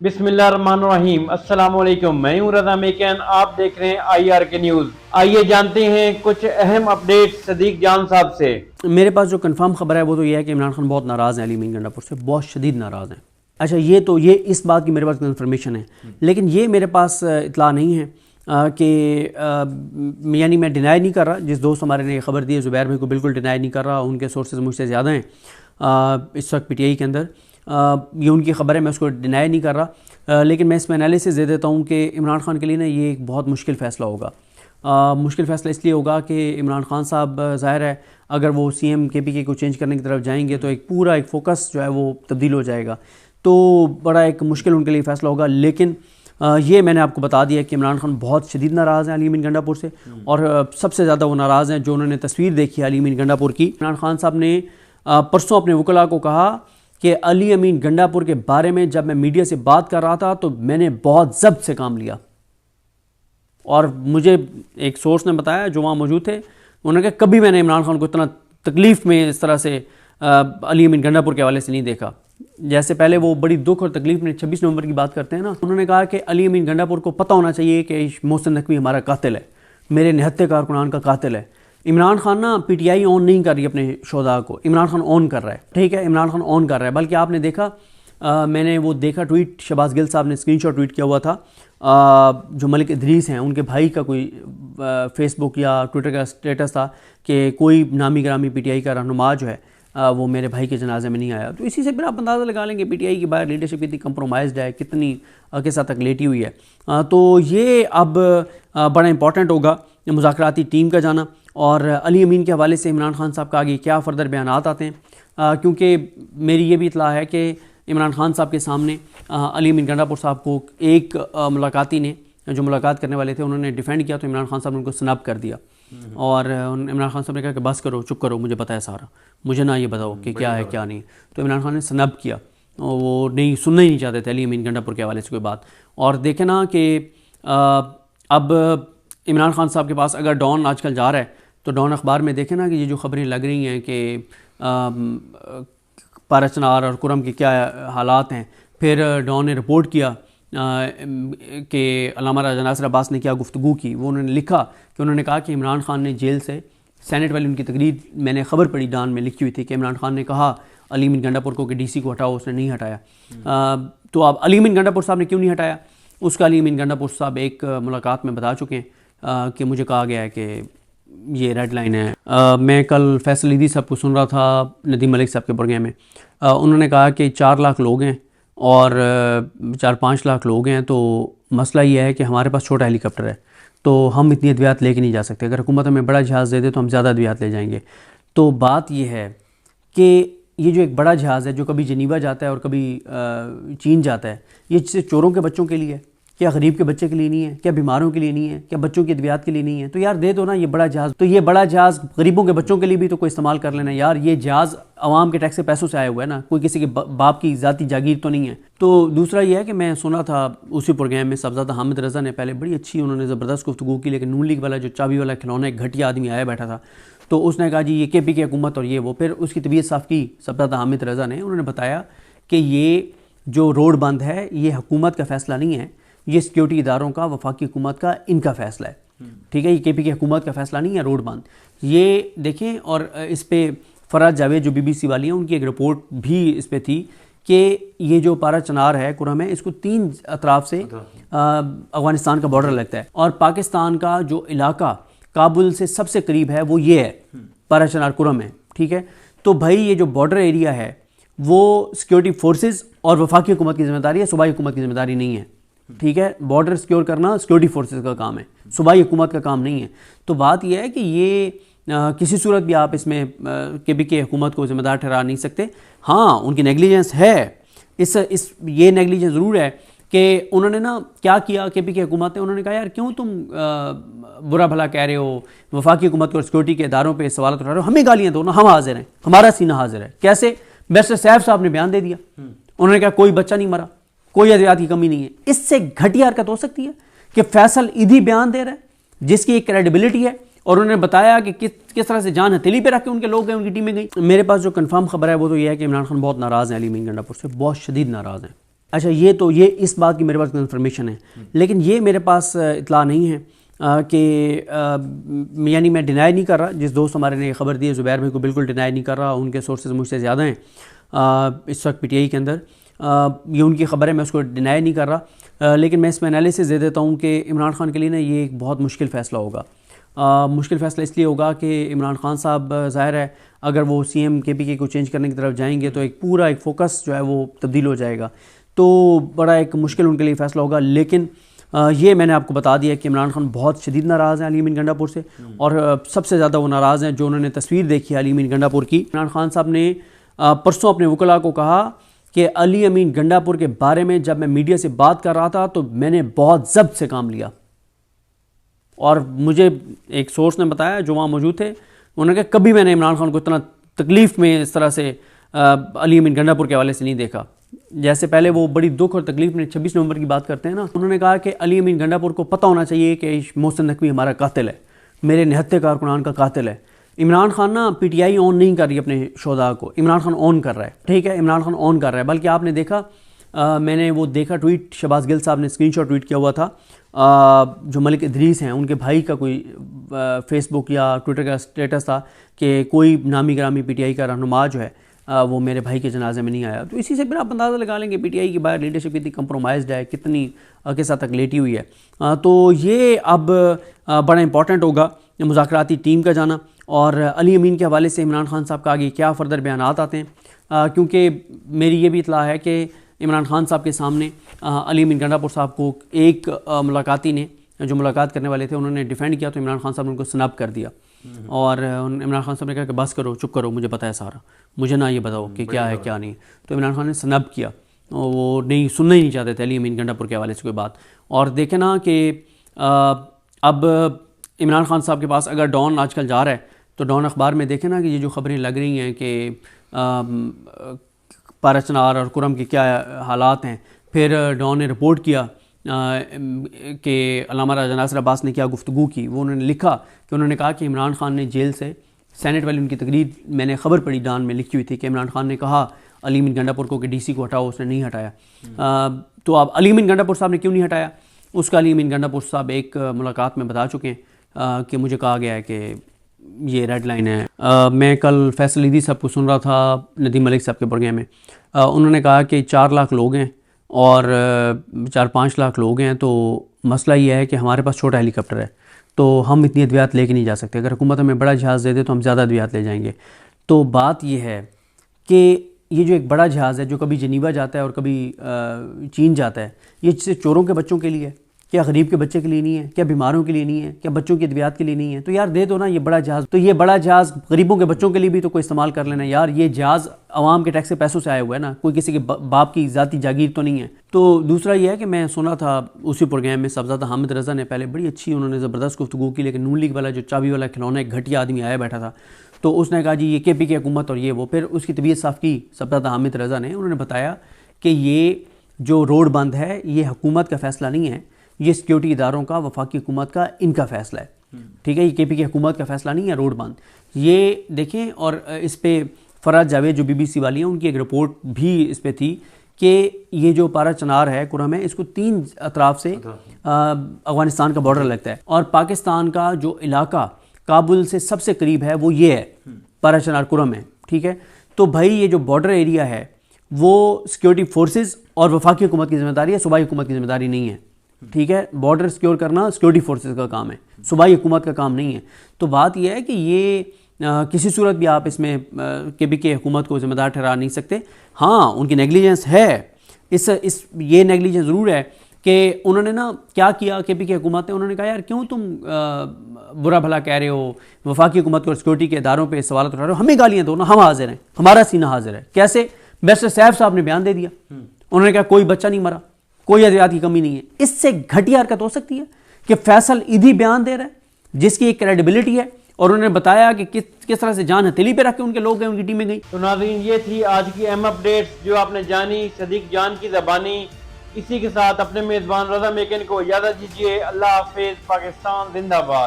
बिस्मिल्लाहिर्रहमानिर्रहीम। अस्सलाम वालेकुम। मैं हूं रज़ा मेकन, आप देख रहे हैं IRK न्यूज़। आइए जानते हैं कुछ अहम अपडेट सदीक जान साहब से। मेरे पास जो कंफर्म खबर है वो तो ये है कि इमरान खान बहुत नाराज़ हैं अली अमीन गंडापुर से, बहुत शदीद नाराज़ हैं। अच्छा, ये इस बात की मेरे पास कंफर्मेशन है, लेकिन ये मेरे पास इतला नहीं है कि यानी मैं डिनाई नहीं कर रहा। जिस दोस्त हमारे ने खबर दी है ज़ुबैर भाई को, बिल्कुल डिनाई नहीं कर रहा। उनके सोर्सेज मुझसे ज़्यादा हैं इस वक्त PTI के अंदर। ये उनकी खबर है, मैं उसको डिनाई नहीं कर रहा। लेकिन मैं इसमें एनालिसिस दे देता हूँ कि इमरान खान के लिए ना ये एक बहुत मुश्किल फ़ैसला होगा। मुश्किल फ़ैसला इसलिए होगा कि इमरान खान साहब ज़ाहिर है अगर वो CM KPK को चेंज करने की तरफ जाएंगे तो एक पूरा एक फ़ोकस जो है वो तब्दील हो जाएगा, तो बड़ा एक मुश्किल उनके लिए फ़ैसला होगा। लेकिन ये मैंने आपको बता दिया कि इमरान खान बहुत शदीद नाराज़ हैं अली अमीन गंडापुर से, और सबसे ज़्यादा वो नाराज़ हैं जो उन्होंने तस्वीर देखी है अली अमीन गंडापुर की। इमरान खान साहब ने परसों अपने वकला को कहा कि अली अमीन गंडापुर के बारे में जब मैं मीडिया से बात कर रहा था तो मैंने बहुत ज़ब्त से काम लिया। और मुझे एक सोर्स ने बताया जो वहाँ मौजूद थे, उन्होंने कहा कभी मैंने इमरान खान को इतना तकलीफ़ में इस तरह से अली अमीन गंडापुर के हवाले से नहीं देखा। जैसे पहले वो बड़ी दुख और तकलीफ़ में 26 नवंबर की बात करते हैं ना, उन्होंने कहा कि अली अमीन गंडापुर को पता होना चाहिए कि मोहसिन नकवी हमारा कातिल है, मेरे निहत्ते कारकुनान का कातिल है। इमरान खान ना PTI ऑन नहीं कर रही अपने शोधा को, इमरान खान ऑन कर रहा है। ठीक है, इमरान खान ऑन कर रहा है। बल्कि आपने देखा मैंने वो देखा ट्वीट शहबाज गिल साहब ने स्क्रीनशॉट ट्वीट किया हुआ था, जो मलिक इदरीस हैं उनके भाई का कोई फेसबुक या ट्विटर का स्टेटस था कि कोई नामी ग्रामी PTI का रहनुमा जो है वो मेरे भाई के जनाजे में नहीं आया। तो इसी से फिर आप अंदाज़ा लगा लेंगे PTI की बाहर लीडरशिप कितनी कंप्रोमाइज़्ड है, कितनी के साथ तक लेटी हुई है। तो ये अब बड़ा इंपॉर्टेंट होगा मुज़ाकराती टीम का जाना, और अली अमीन के हवाले से इमरान खान साहब का आगे क्या फ़र्दर बयानात आते हैं, क्योंकि मेरी ये भी इतला है कि इमरान खान साहब के सामने अली अमीन गंडापुर साहब को एक मुलाकाती ने, जो मुलाकात करने वाले थे, उन्होंने डिफेंड किया तो इमरान खान साहब ने उनको स्नब कर दिया। और इमरान खान साहब ने कहा कि बस करो, चुप करो, मुझे पता है सारा, मुझे ना ये बताओ कि क्या है क्या नहीं। तो इमरान खान ने स्नब किया, वो नहीं सुनना ही नहीं चाहते थे अली अमीन गंडापुर के हवाले से कोई बात। और देखें ना कि अब इमरान खान साहब के पास अगर डॉन आजकल जा रहा है तो डॉन अखबार में देखें ना कि ये जो खबरें लग रही हैं कि पारा चनार और कुरम के क्या हालात हैं। फिर डॉन ने रिपोर्ट किया कि अल्लामा राजा नासिर अब्बास ने क्या गुफ्तगू की। वो उन्होंने लिखा कि उन्होंने कहा कि इमरान खान ने जेल से, सेनेट वाली उनकी तकरीर मैंने ख़बर पढ़ी डॉन में लिखी हुई थी कि इमरान खान ने कहा अली अमीन गंडापुर को कि DC को हटाओ, उसने नहीं हटाया। तो अब अली अमीन गंडापुर साहब ने क्यों नहीं हटाया, उसका अली अमीन गंडापुर साहब एक मुलाकात में बता चुके हैं कि मुझे कहा गया है कि ये रेड लाइन है। मैं कल फैसल ईदी साहब को सुन रहा था नदीम मलिक साहब के प्रोग्राम में, उन्होंने कहा कि 4 लाख लोग हैं और 4-5 लाख लोग हैं, तो मसला ये है कि हमारे पास छोटा हेलीकॉप्टर है तो हम इतनी अद्वियात लेके नहीं जा सकते। अगर हुकूमत हमें बड़ा जहाज़ दे दे तो हम ज़्यादा अद्वियात ले जाएंगे। तो बात ये है कि ये जो एक बड़ा जहाज़ है जो कभी जनीवा जाता है और कभी चीन जाता है, ये सिर्फ चोरों के बच्चों के लिए है क्या, गरीब के बच्चे के लिए नहीं है क्या, बीमारों के लिए नहीं है क्या, बच्चों की अद्वियात के लिए नहीं है? तो यार दे दो ना ये बड़ा जहाज़। तो ये बड़ा जहाज़ गरीबों के बच्चों के लिए भी तो कोई इस्तेमाल कर लेना यार। ये जहाज़ आवाम के टैक्स के पैसों से आया हुआ है ना, कोई किसी के बाप की ज़ाती जागीर तो नहीं है। तो दूसरा ये है कि मैं सुना था उसी प्रोग्राम में साहबजादा हामिद रज़ा ने पहले बड़ी अच्छी उन्होंने ज़बरदस्त गुफ्तगू की, लेकिन नून लीग वाला जो चाबी वाला खिलौना एक घटिया आदमी आया बैठा था, तो उसने कहा जी ये KPK हुकूमत और ये वो। फिर उसकी तबीयत साफ़ की साहबजादा हामिद रज़ा ने, उन्होंने बताया कि ये जो रोड बंद है ये हुकूमत का फ़ैसला नहीं है, ये सिक्योरिटी इदारों का, वफाकी हुकूमत का, इनका फ़ैसला है। ठीक है, ये KPK हुकूमत का फ़ैसला नहीं है रोड बंद। ये देखें, और इस पर फराज जावेद जो BBC वाली हैं उनकी एक रिपोर्ट भी इस पर थी कि ये जो पारा चनार है, कुरम है, इसको 3 अतराफ से अफ़गानिस्तान का बॉर्डर लगता है, और पाकिस्तान का जो इलाका काबुल से सबसे करीब है वो ये है, पारा चनार कुरम है। ठीक है, तो भाई ये जो बॉर्डर एरिया है वो सिक्योरिटी फोर्सेस और वफाकी हुकूमत की जिम्मेदारी है, सूबाई हुकूमत की जिम्मेदारी नहीं है। ठीक है, बॉर्डर सिक्योर करना सिक्योरिटी फोर्सेस का काम है, सूबाई हुकूमत का काम नहीं है। तो बात यह है कि ये किसी सूरत भी आप इसमें KPK हुकूमत को जिम्मेदार ठहरा नहीं सकते। हाँ, उनकी नेगलिजेंस है, ये नेगलिजेंस ज़रूर है कि उन्होंने ना क्या किया KPK हुकूमत ने, उन्होंने कहा यार क्यों तुम बुरा भला कह रहे हो, वफाकी हुकूमत को और सिक्योरिटी के इदारों पर सवाल उठा रहे हो, हमें गालियाँ दो ना, हम हाजिर हैं, हमारा सीना हाजिर है। कैसे? बैरिस्टर सैफ साहब ने बयान दे दिया, उन्होंने कहा कोई बच्चा नहीं मरा, कोई अद्वियात की कमी नहीं है। इससे घटिया हरकत हो सकती है कि फैसल ईदी बयान दे रहा है जिसकी एक क्रेडिबिलिटी है, और उन्होंने बताया कि किस तरह से जान हथेली पे रख के उनके लोग गए, उनकी टीमें गई। मेरे पास जो कंफर्म खबर है वो तो ये है कि इमरान खान बहुत नाराज़ हैं अली अमीन गंडापुर से, बहुत शदीद नाराज़ हैं। अच्छा, ये इस बात की मेरे पास कंफर्मेशन है, लेकिन ये मेरे पास इतला नहीं है कि यानी मैं डिनाई नहीं कर रहा। जिस दोस्त हमारे ने खबर दी है ज़ुबैर भाई को बिल्कुल डिनाई नहीं कर रहा, उनके सोर्सेज मुझसे ज़्यादा हैं इस वक्त पीटीआई के अंदर। ये उनकी खबर है, मैं उसको डिनाई नहीं कर रहा, लेकिन मैं इसमें एनालिसिस दे देता हूँ कि इमरान खान के लिए ना ये एक बहुत मुश्किल फ़ैसला होगा। मुश्किल फ़ैसला इसलिए होगा कि इमरान खान साहब ज़ाहिर है अगर वो CM KPK को चेंज करने की तरफ जाएंगे तो एक फोकस जो है वो तब्दील हो जाएगा, तो बड़ा एक मुश्किल उनके लिए फ़ैसला होगा। लेकिन ये मैंने आपको बता दिया कि इमरान खान बहुत शदीद नाराज़ हैं अली अमीन गंडापुर से, और सबसे ज़्यादा वो नाराज़ हैं जो उन्होंने तस्वीर देखी है अली अमीन गंडापुर की। इमरान खान साहब ने परसों अपने वकला को कहा कि अली अमीन गंडापुर के बारे में जब मैं मीडिया से बात कर रहा था तो मैंने बहुत ज़ब्त से काम लिया, और मुझे एक सोर्स ने बताया जो वहाँ मौजूद थे, उन्होंने कहा कभी मैंने इमरान खान को इतना तकलीफ़ में इस तरह से अली अमीन गंडापुर के हवाले से नहीं देखा। जैसे पहले वो बड़ी दुख और तकलीफ में 26 नवंबर की बात करते हैं ना, उन्होंने कहा कि अली अमीन गंडापुर को पता होना चाहिए कि मोहसिन नकवी हमारा कातिल है, मेरे निहत्ते कारकुनान का कातिल है। इमरान खान ना PTI ऑन नहीं कर रही अपने शोधा को, इमरान खान ऑन कर रहा है, ठीक है, इमरान खान ऑन कर रहा है। बल्कि आपने देखा मैंने वो देखा ट्वीट शहबाज गिल साहब ने स्क्रीनशॉट ट्वीट किया हुआ था, जो मलिक इदरीस हैं उनके भाई का कोई फेसबुक या ट्विटर का स्टेटस था कि कोई नामी ग्रामी PTI का रहनुमा जो है वो मेरे भाई के जनाजे में नहीं आया। तो इसी से फिर आप अंदाज़ा लगा लेंगे PTI की बाहर लीडरशिप कितनी कंप्रोमाइज़्ड है, कितनी के साथ तक लेटी हुई है। तो ये अब बड़ा इंपॉर्टेंट होगा मुज़ाकराती टीम का जाना, और अली अमीन के हवाले से इमरान खान साहब का आगे क्या फ़र्दर बयानात आते हैं, क्योंकि मेरी ये भी इतला है कि इमरान खान साहब के सामने अली अमीन गंडापुर साहब को एक मुलाकाती ने जो मुलाकात करने वाले थे उन्होंने डिफेंड किया, तो इमरान खान साहब ने उनको स्नब कर दिया, और इमरान खान साहब ने कहा कि बस करो, चुप करो, मुझे पता है सारा, मुझे ना ये बताओ कि क्या है क्या नहीं। तो इमरान खान ने स्नब किया, वो नहीं सुनना ही नहीं चाहते थे अली अमीन गंडापुर के हवाले से कोई बात। और देखें ना कि अब इमरान खान साहब के पास अगर डॉन आजकल जा रहा है तो डॉन अखबार में देखें ना कि ये जो खबरें लग रही हैं कि पारा चनार और कुरम के क्या हालात हैं, फिर डॉन ने रिपोर्ट किया कि अल्लामा राजा नासिर अब्बास ने क्या गुफ्तगू की। वो उन्होंने लिखा कि उन्होंने कहा कि इमरान खान ने जेल से सेनेट वाली उनकी तकरीर, मैंने ख़बर पढ़ी डॉन में लिखी हुई थी कि इमरान खान ने कहा अली अमीन गंडापुर को कि DC को हटाओ, उसने नहीं हटाया। तो अब अली अमीन गंडापुर साहब ने क्यों नहीं हटाया, उसका अली अमीन गंडापुर साहब एक मुलाकात में बता चुके हैं कि मुझे कहा गया है कि ये रेड लाइन है। मैं कल फैसल ईदी साहब को सुन रहा था नदीम मलिक साहब के प्रोग्राम में, उन्होंने कहा कि 4 लाख लोग हैं और 4-5 लाख लोग हैं, तो मसला ये है कि हमारे पास छोटा हेलीकॉप्टर है तो हम इतनी अद्वियात लेके नहीं जा सकते, अगर हुकूमत हमें बड़ा जहाज़ दे दे तो हम ज़्यादा अद्वियात ले जाएंगे। तो बात ये है कि ये जो एक बड़ा जहाज़ है जो कभी जनीवा जाता है और कभी चीन जाता है, ये सिर्फ चोरों के बच्चों के लिए है, क्या गरीब के बच्चे के लिए नहीं है, क्या बीमारों के लिए नहीं है, क्या बच्चों की अद्वियात के लिए नहीं है? तो यार दे दो ना ये बड़ा जहाज़। तो ये बड़ा जहाज़ गरीबों के बच्चों के लिए भी तो कोई इस्तेमाल कर लेना यार, ये जहाज़ आवाम के टैक्स के पैसों से आया हुआ है ना, कोई किसी के बाप की ज़ाती जागीर तो नहीं है। तो दूसरा ये है कि मैं सुना था उसी प्रोग्राम में साहबजादा हामिद रज़ा ने पहले बड़ी अच्छी उन्होंने ज़बरदस्त गुफ्तगू की, लेकिन नून लीग वाला जो चाबी वाला खिलौना एक घटिया आदमी आया बैठा था, तो उसने कहा जी ये KP की हुकूमत और ये वो, फिर उसकी तबीयत साफ़ की साहबजादा हामिद रज़ा ने, उन्होंने बताया कि ये जो रोड बंद है ये हुकूमत का फ़ैसला नहीं है, ये सिक्योरिटी इदारों का, वफाकी हुकूमत का, इनका फ़ैसला है, ठीक है, ये KP की हुकूमत का फ़ैसला नहीं है रोड बंद। ये देखें, और इस पर फराज जावेद जो BBC वाली हैं उनकी एक रिपोर्ट भी इस पर थी कि ये जो पारा चनार है, कुरम है, इसको 3 अतराफ से अफ़गानिस्तान का बॉर्डर लगता है, और पाकिस्तान का जो इलाका काबुल से सबसे करीब है वो ये है, पारा चनार कुरम है, ठीक है। तो भाई ये जो बॉर्डर एरिया है वो सिक्योरिटी फोर्सेस और वफाकी हुकूमत की जिम्मेदारी है, सूबाई हुकूमत की जिम्मेदारी नहीं है, ठीक है। बॉर्डर सिक्योर करना सिक्योरिटी फोर्सेस का काम है, सूबाई हुकूमत का काम नहीं है। तो बात यह है कि ये किसी सूरत भी आप इसमें KP की हुकूमत को जिम्मेदार ठहरा नहीं सकते। हाँ, उनकी नेगलिजेंस है, ये नेगलिजेंस ज़रूर है कि उन्होंने ना क्या किया KP की हुकूमत ने, उन्होंने कहा यार क्यों तुम बुरा भला कह रहे हो, वफाकी हुकूमत को और सिक्योरिटी के इदारों पे सवाल उठा रहे हो, हमें गालियाँ दो ना, हम हाजिर हैं, हमारा सीना हाजिर है। कैसे? बैरिस्टर सैफ साहब ने बयान दे दिया, उन्होंने कहा कोई बच्चा नहीं मरा, कोई अदवियात की कमी नहीं है। इससे घटिया हरकत हो सकती है कि फैसल ईदी बयान दे रहा है जिसकी एक क्रेडिबिलिटी है, और उन्होंने बताया कि किस तरह से जान हथेली पे रख के उनके लोग गए, उनकी टीमें गई। तो नाज़रीन, ये थी आज की अहम अपडेट्स जो आपने जानी सदीक जान की ज़बानी। इसी के साथ अपने मेज़बान रज़ा मेकन को इजाज़त दीजिए। अल्लाह हाफिज़। पाकिस्तान जिंदाबाद।